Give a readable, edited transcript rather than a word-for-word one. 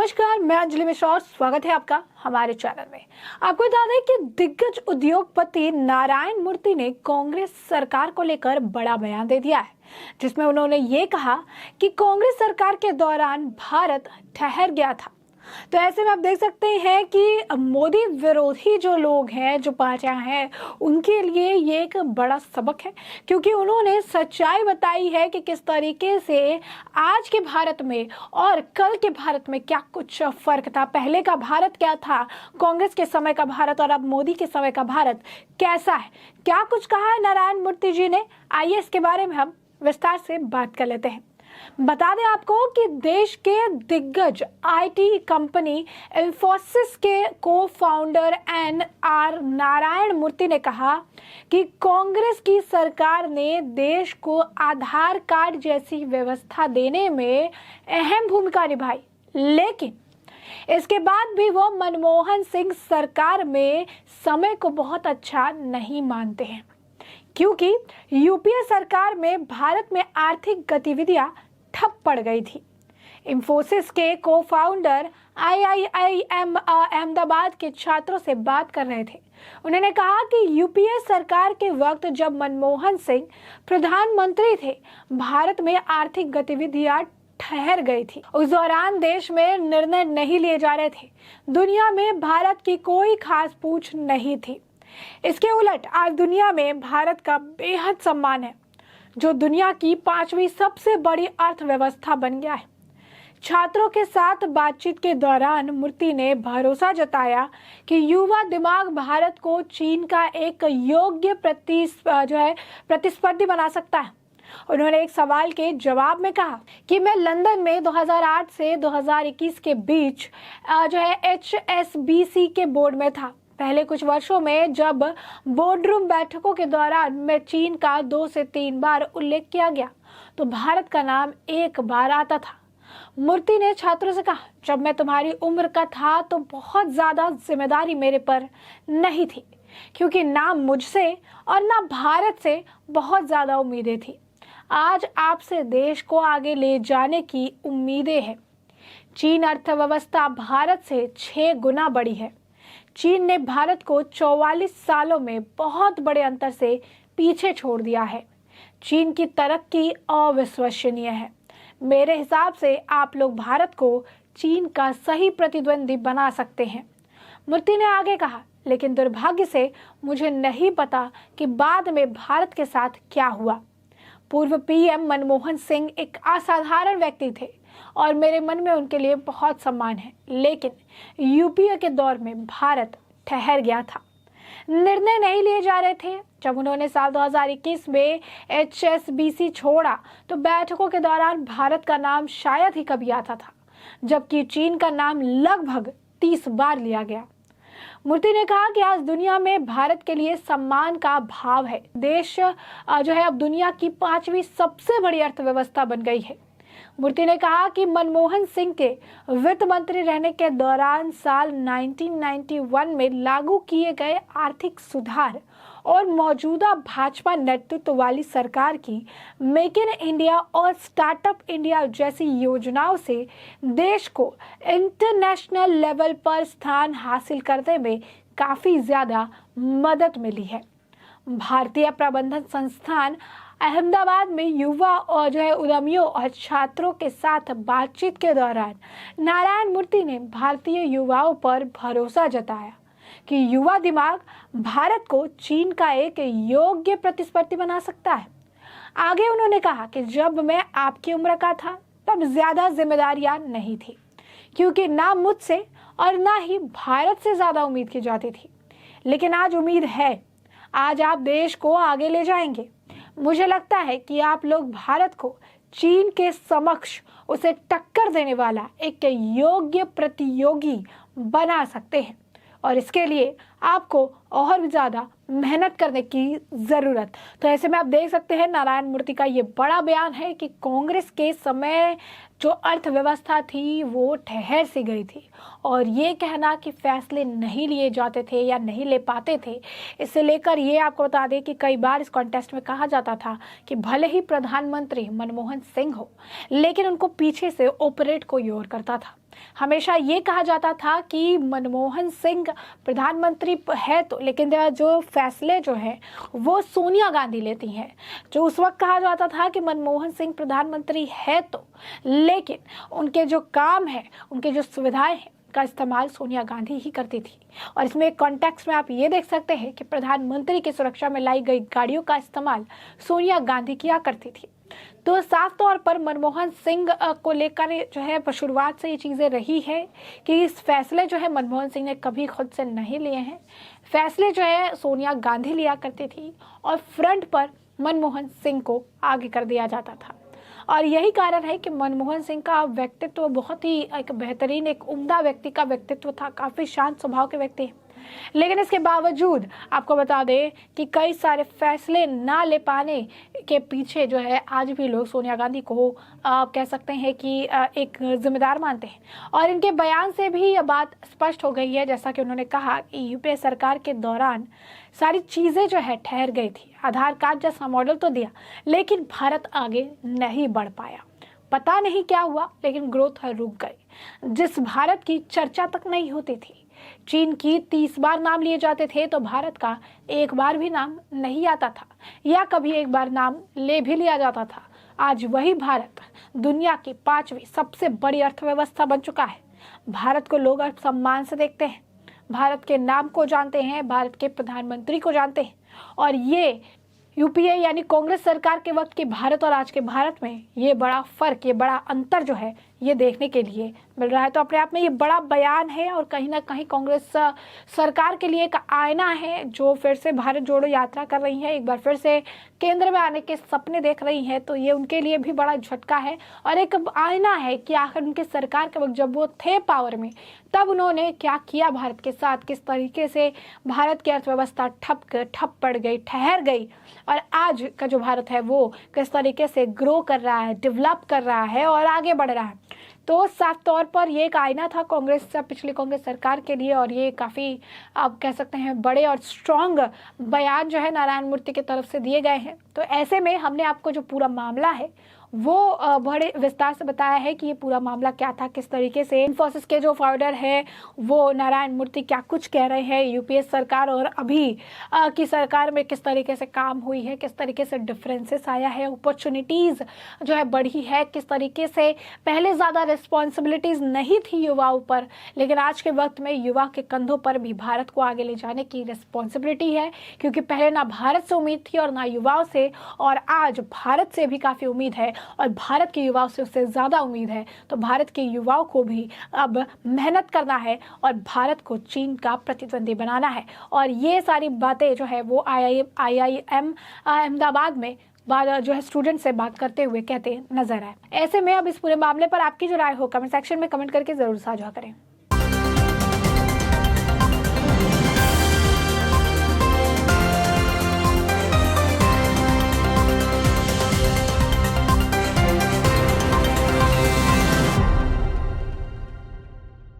नमस्कार, मैं अंजलि मिश्रा और स्वागत है आपका हमारे चैनल में। आपको बता दें कि दिग्गज उद्योगपति नारायण मूर्ति ने कांग्रेस सरकार को लेकर बड़ा बयान दे दिया है, जिसमें उन्होंने ये कहा कि कांग्रेस सरकार के दौरान भारत ठहर गया था। तो ऐसे में आप देख सकते हैं कि मोदी विरोधी जो लोग हैं, जो पार्टियां हैं, उनके लिए ये एक बड़ा सबक है, क्योंकि उन्होंने सच्चाई बताई है कि किस तरीके से आज के भारत में और कल के भारत में क्या कुछ फर्क था। पहले का भारत क्या था, कांग्रेस के समय का भारत और अब मोदी के समय का भारत कैसा है, क्या कुछ कहा है नारायण मूर्ति जी ने। आइए इसके बारे में हम विस्तार से बात कर लेते हैं। बता दें आपको कि देश के दिग्गज आईटी कंपनी इंफोसिस के को फाउंडर एन.आर. नारायण मूर्ति ने कहा कि कांग्रेस की सरकार ने देश को आधार कार्ड जैसी व्यवस्था देने में अहम भूमिका निभाई, लेकिन इसके बाद भी वो मनमोहन सिंह सरकार में समय को बहुत अच्छा नहीं मानते हैं, क्योंकि यूपीए सरकार में भारत में आर्थिक गतिविधियां ठप पड़ गई थी। इंफोसिस के को फाउंडर आईआईएम अहमदाबाद के छात्रों से बात कर रहे थे। उन्होंने कहा कि यूपीए सरकार के वक्त जब मनमोहन सिंह प्रधानमंत्री थे, भारत में आर्थिक गतिविधियां ठहर गई थी। उस दौरान देश में निर्णय नहीं लिए जा रहे थे, दुनिया में भारत की कोई खास पूछ नहीं थी। इसके उलट आज दुनिया में भारत का बेहद सम्मान है, जो दुनिया की 5वीं सबसे बड़ी अर्थव्यवस्था बन गया है। छात्रों के साथ बातचीत के दौरान मूर्ति ने भरोसा जताया कि युवा दिमाग भारत को चीन का एक योग्य प्रतिस्पर्धी बना सकता है। उन्होंने एक सवाल के जवाब में कहा कि मैं लंदन में 2008 से 2021 के बीच HSBC के बोर्ड में था। पहले कुछ वर्षों में जब बोर्डरूम बैठकों के दौरान में चीन का 2 से 3 बार उल्लेख किया गया, तो भारत का नाम एक बार आता था। मूर्ति ने छात्रों से कहा, जब मैं तुम्हारी उम्र का था तो बहुत ज्यादा जिम्मेदारी मेरे पर नहीं थी, क्योंकि ना मुझसे और ना भारत से बहुत ज्यादा उम्मीदें थी। आज आपसे देश को आगे ले जाने की उम्मीदें हैं। चीन अर्थव्यवस्था भारत से 6 गुना बड़ी है। चीन ने भारत को 44 सालों में बहुत बड़े अंतर से पीछे छोड़ दिया है। चीन की तरक्की अविश्वसनीय है। मेरे हिसाब से आप लोग भारत को चीन का सही प्रतिद्वंदी बना सकते हैं। मूर्ति ने आगे कहा, लेकिन दुर्भाग्य से मुझे नहीं पता कि बाद में भारत के साथ क्या हुआ। पूर्व पीएम मनमोहन सिंह एक असाधारण व्यक्ति थे और मेरे मन में उनके लिए बहुत सम्मान है, लेकिन यूपीए के दौर में भारत ठहर गया था, निर्णय नहीं लिए जा रहे थे। जब उन्होंने साल 2021 में HSBC छोड़ा तो बैठकों के दौरान भारत का नाम शायद ही कभी आता था, जबकि चीन का नाम लगभग 30 बार लिया गया। मूर्ति ने कहा कि आज दुनिया में भारत के लिए सम्मान का भाव है। देश अब दुनिया की 5वीं सबसे बड़ी अर्थव्यवस्था बन गई है। मूर्ति ने कहा कि मनमोहन सिंह के वित्त मंत्री रहने के दौरान साल 1991 में लागू किए गए आर्थिक सुधार और मौजूदा भाजपा नेतृत्व वाली सरकार की मेक इन इंडिया और स्टार्टअप इंडिया जैसी योजनाओं से देश को इंटरनेशनल लेवल पर स्थान हासिल करने में काफी ज्यादा मदद मिली है। भारतीय प्रबंधन संस्थान अहमदाबाद में युवा और उद्यमियों और छात्रों के साथ बातचीत के दौरान नारायण मूर्ति ने भारतीय युवाओं पर भरोसा जताया कि युवा दिमाग भारत को चीन का एक योग्य प्रतिस्पर्धी बना सकता है। आगे उन्होंने कहा कि जब मैं आपकी उम्र का था तब ज्यादा जिम्मेदारियां नहीं थी, क्योंकि ना मुझसे और ना ही भारत से ज्यादा उम्मीद की जाती थी, लेकिन आज उम्मीद है। आज आप देश को आगे ले जाएंगे। मुझे लगता है कि आप लोग भारत को चीन के समक्ष उसे टक्कर देने वाला एक योग्य प्रतियोगी बना सकते हैं, और इसके लिए आपको और भी ज़्यादा मेहनत करने की ज़रूरत। तो ऐसे में आप देख सकते हैं नारायण मूर्ति का ये बड़ा बयान है कि कांग्रेस के समय जो अर्थव्यवस्था थी वो ठहर सी गई थी, और ये कहना कि फैसले नहीं लिए जाते थे या नहीं ले पाते थे, इसे लेकर ये आपको बता दें कि कई बार इस कॉन्टेस्ट में कहा जाता था कि भले ही प्रधानमंत्री मनमोहन सिंह हो, लेकिन उनको पीछे से ऑपरेट कोई और करता था। हमेशा ये कहा जाता था कि मनमोहन सिंह प्रधानमंत्री है तो, लेकिन जो फैसले जो है वो सोनिया गांधी लेती हैं। जो उस वक्त कहा जाता था कि मनमोहन सिंह प्रधानमंत्री है तो, लेकिन उनके जो काम है, उनके जो सुविधाएं हैं का इस्तेमाल सोनिया गांधी ही करती थी। और इसमें एक कॉन्टेक्स्ट में आप ये देख सकते हैं कि प्रधानमंत्री की सुरक्षा में लाई गई गाड़ियों का इस्तेमाल सोनिया गांधी किया करती थी। तो साफ तौर पर मनमोहन सिंह को लेकर जो है शुरुआत से ये चीज़ें रही है कि इस फैसले जो है मनमोहन सिंह ने कभी खुद से नहीं लिए हैं। फैसले जो है सोनिया गांधी लिया करती थी और फ्रंट पर मनमोहन सिंह को आगे कर दिया जाता था। और यही कारण है कि मनमोहन सिंह का व्यक्तित्व बहुत ही एक बेहतरीन, एक उम्दा व्यक्ति का व्यक्तित्व था, काफ़ी शांत स्वभाव के व्यक्ति हैं। लेकिन इसके बावजूद आपको बता दें कि कई सारे फैसले ना ले पाने के पीछे जो है आज भी लोग सोनिया गांधी को कह सकते हैं कि एक जिम्मेदार मानते हैं। और इनके बयान से भी यह बात स्पष्ट हो गई है, जैसा कि उन्होंने कहा कि यूपीए सरकार के दौरान सारी चीज़ें जो है ठहर गई थी। आधार कार्ड जैसा मॉडल तो दिया, लेकिन भारत आगे नहीं बढ़ पाया। पता नहीं क्या हुआ, लेकिन ग्रोथ रुक गई। जिस भारत की चर्चा तक नहीं होती थी, चीन की 30 बार नाम लिए जाते थे, तो भारत का एक बार भी नाम नहीं आता था, या कभी एक बार नाम ले भी लिया जाता था। आज वही भारत दुनिया की 5वीं सबसे बड़ी अर्थव्यवस्था बन चुका है। भारत को लोग अब सम्मान से देखते हैं, भारत के नाम को जानते हैं, भारत के प्रधानमंत्री को जानते हैं। और ये यूपीए यानी कांग्रेस सरकार के वक्त के भारत और आज के भारत में ये बड़ा फर्क, ये बड़ा अंतर जो है ये देखने के लिए मिल रहा है। तो अपने आप में ये बड़ा बयान है और कहीं ना कहीं कांग्रेस सरकार के लिए एक आईना है, जो फिर से भारत जोड़ो यात्रा कर रही है, एक बार फिर से केंद्र में आने के सपने देख रही है। तो ये उनके लिए भी बड़ा झटका है और एक आईना है कि आखिर उनके सरकार के वक्त जब वो थे पावर में, तब उन्होंने क्या किया भारत के साथ, किस तरीके से भारत की अर्थव्यवस्था ठप पड़ गई, ठहर गई, और आज का जो भारत है वो किस तरीके से ग्रो कर रहा है, डेवलप कर रहा है और आगे बढ़ रहा है। तो साफ तौर पर ये एक आईना था पिछली कांग्रेस सरकार के लिए। और ये काफ़ी आप कह सकते हैं बड़े और स्ट्रॉन्ग बयान जो है नारायण मूर्ति की तरफ से दिए गए हैं। तो ऐसे में हमने आपको जो पूरा मामला है वो बड़े विस्तार से बताया है कि ये पूरा मामला क्या था, किस तरीके से इन्फोसिस के जो फाउंडर है वो नारायण मूर्ति क्या कुछ कह रहे हैं, यूपीए सरकार और अभी की सरकार में किस तरीके से काम हुई है, किस तरीके से डिफरेंसेस आया है, अपॉर्चुनिटीज़ जो है बढ़ी है, किस तरीके से पहले ज़्यादा रिस्पॉन्सिबिलिटीज़ नहीं थी युवाओं पर, लेकिन आज के वक्त में युवा के कंधों पर भी भारत को आगे ले जाने की रिस्पॉन्सिबिलिटी है। क्योंकि पहले ना भारत से उम्मीद थी और ना युवाओं से, और आज भारत से भी काफ़ी उम्मीद है और भारत के युवाओं से उससे ज़्यादा उम्मीद है। तो भारत के युवाओं को भी अब मेहनत करना है और भारत को चीन का प्रतिद्वंदी बनाना है। और ये सारी बातें जो है वो IIM अहमदाबाद में जो है स्टूडेंट से बात करते हुए कहते नजर आए। ऐसे में अब इस पूरे मामले पर आपकी जो राय हो कमेंट सेक्शन में कमेंट करके ज़रूर साझा करें।